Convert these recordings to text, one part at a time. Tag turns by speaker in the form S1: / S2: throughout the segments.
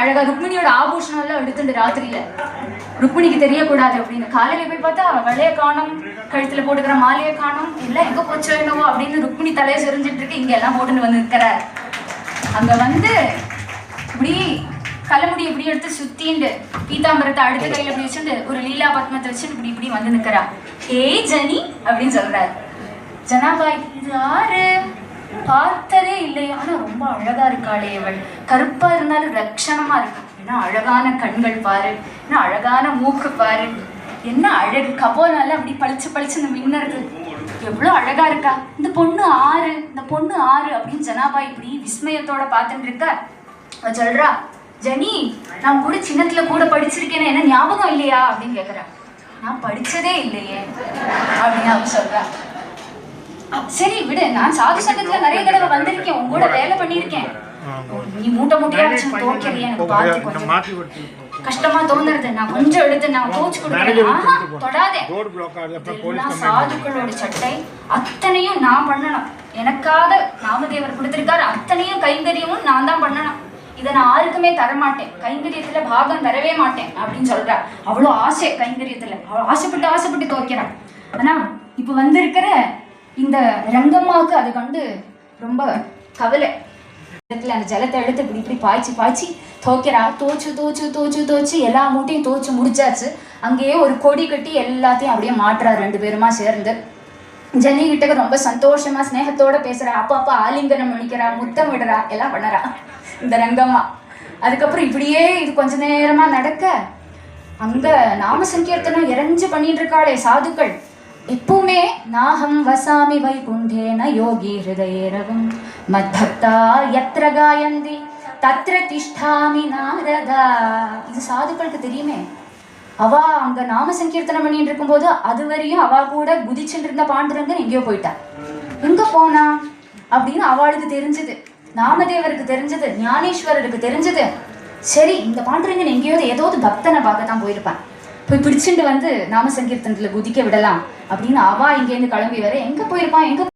S1: அழகா ருக்மிணியோட ஆபூஷணம் எல்லாம் எடுத்துட்டு ராத்திரியில ருக்மிணிக்கு தெரியக்கூடாது அப்படின்னு காலையில போய் பார்த்தா வளைய காணும், கழுத்துல போட்டுக்கிற மாலையை காணும், எல்லாம் எங்க போச்சோ என்னவோ அப்படின்னு ருக்மிணி தலையை சொரிஞ்சிட்டு இருக்கு. இங்க எல்லாம் போட்டுன்னு வந்து இருக்கிறார். அங்க வந்து இப்படி தலைமுடி இப்படி எடுத்து சுத்திண்டு பீதாம்பரத்தை அடுத்த கையில இப்படி வச்சுட்டு ஒரு லீலா பத்மத்தை வச்சுட்டு இப்படி இப்படி வந்து நிக்கிறா. ஏய் ஜனி அப்படின்னு சொல்றாரு. ஜனாபாய் இது யாரு, பார்த்ததே இல்லையா, ஆனா ரொம்ப அழகா இருக்காளே அவள், கருப்பா இருந்தாலும் லட்சணமா இருக்கு, ஏன்னா அழகான கண்கள் பாரு, என்ன அழகான மூக்கு பாரு, என்ன அழகு, கபோனால அப்படி பளிச்சு பளிச்சுன்னு மின்னறது, எவ்வளோ அழகா இருக்கா, இந்த பொண்ணு ஆறு, இந்த பொண்ணு ஆறு அப்படின்னு ஜனாபாய் இப்படி விஸ்மயத்தோட பார்த்துட்டு இருக்க. சொல்றா, ஜனி நான் கூட சின்னத்துல கூட படிச்சிருக்கேன்னு என்ன ஞாபகம் இல்லையா அப்படின்னு கேக்குறா. நான் படிச்சதே இல்லையே அப்படின்னு அவ சொல்றா. சரி விடு, நான் சாது சங்கத்துல நிறைய தடவை வந்திருக்கேன், உன் கூட வேலை பண்ணிருக்கேன், நீ மூட்டை மூட்டையா வச்சு துவைக்கிறிய எனக்கு பார்த்து கொஞ்சம் கஷ்டமா தோணுறது, நான் கொஞ்சம் எடுத்து நான் துவைச்சு கொடுக்குறேன், தொடாதே. சாதுக்களோட சட்டை அத்தனையும் நான் பண்ணணும், எனக்காக நாமதேவர் கொடுத்திருக்காரு, அத்தனையும் கைங்கரியமும் நான் தான் பண்ணணும், இதை நான் யாருக்குமே தரமாட்டேன், கைங்கரியத்துல பாகம் தரவே மாட்டேன் அப்படின்னு சொல்றா. அவ்வளோ ஆசை கைங்கரியத்துல, அவ்வளோ ஆசைப்பட்டு ஆசைப்பட்டு துவைக்கிறான். ஆனா இப்ப வந்திருக்கிற இந்த ரங்கம்மாவுக்கு அது கண்டு ரொம்ப கவலை. அந்த ஜலத்தை எடுத்து இப்படி இப்படி பாய்ச்சி பாய்ச்சி துவைக்கிறா. தோச்சு தோச்சு தோச்சு தோச்சு எல்லா மூட்டையும் தோச்சு முடிச்சாச்சு. அங்கேயே ஒரு கொடி கட்டி எல்லாத்தையும் அப்படியே மாட்டுறா ரெண்டு பேருமா சேர்ந்து. ஜனி கிட்ட ரொம்ப சந்தோஷமா ஸ்னேகத்தோட பேசுறா, அப்பா அப்பா ஆலிங்கனம் பண்ணிக்கிறா, முத்தம் விடுறா, எல்லாம் பண்ணறா இந்த ரங்கம்மா. அதுக்கப்புறம் இப்படியே இது கொஞ்ச நேரமா நடக்க அங்க நாம சங்கீர்த்தனம் இறைஞ்சு பண்ணிட்டு இருக்காளே சாதுக்கள். எப்பவுமே நாகம் வசாமி வைகுண்டேன யோகி ஹிருதயேரவம் மத்பக்தா யத்ர காயந்தி தத்ர திஷ்டாமி நாரதா. இது சாதுக்களுக்கு தெரியுமே. அவ அங்க நாம சங்கீர்த்தனம் பண்ணிட்டு இருக்கும்போது அதுவரையும் அவ கூட குதிச்சுட்டு இருந்த பாண்டுரங்கன் எங்கேயோ போயிட்டா. எங்க போனா அப்படின்னு அவளுக்கு தெரிஞ்சது, நாமதேவருக்கு தெரிஞ்சது, ஞானேஸ்வரருக்கு தெரிஞ்சது. சரி இந்த பாண்டுரங்கன் எங்கேயோ ஏதோ பக்தனை பார்க்கத்தான் போயிருப்பான், போய் பிடிச்சிட்டு வந்து நாம சங்கீர்த்தனத்துல குதிக்க விடலாம் அப்படின்னு அவா இங்கேருந்து கிளம்பி வர. எங்க போயிருப்பான், எங்க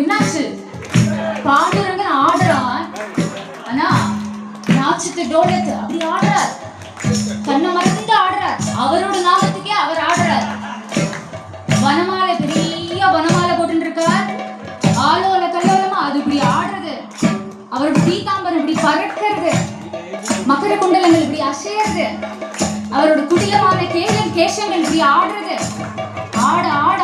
S2: என்னாச்சு? பாண்டுரங்கன் ஆடுறான், ஆனா நாச்சிட்டு டோலத்து அப்படி ஆடுறார், கண்ணை மறந்து ஆடுறார், அவரோட நாமத்துக்கே அவர் ஆடுறார். வனமாலை, பெரிய வனமாலை போட்டு இருக்கார், ஆலோல கல்லோலமா அது இப்படி ஆடுறது, அவரோட பீதாம்பரம் இப்படி பறக்கிறது, மகர குண்டலங்கள் இப்படி அசையறது, அவரோட குடிலமான கேசங்கள் இப்படி ஆடுறது. ஆட ஆட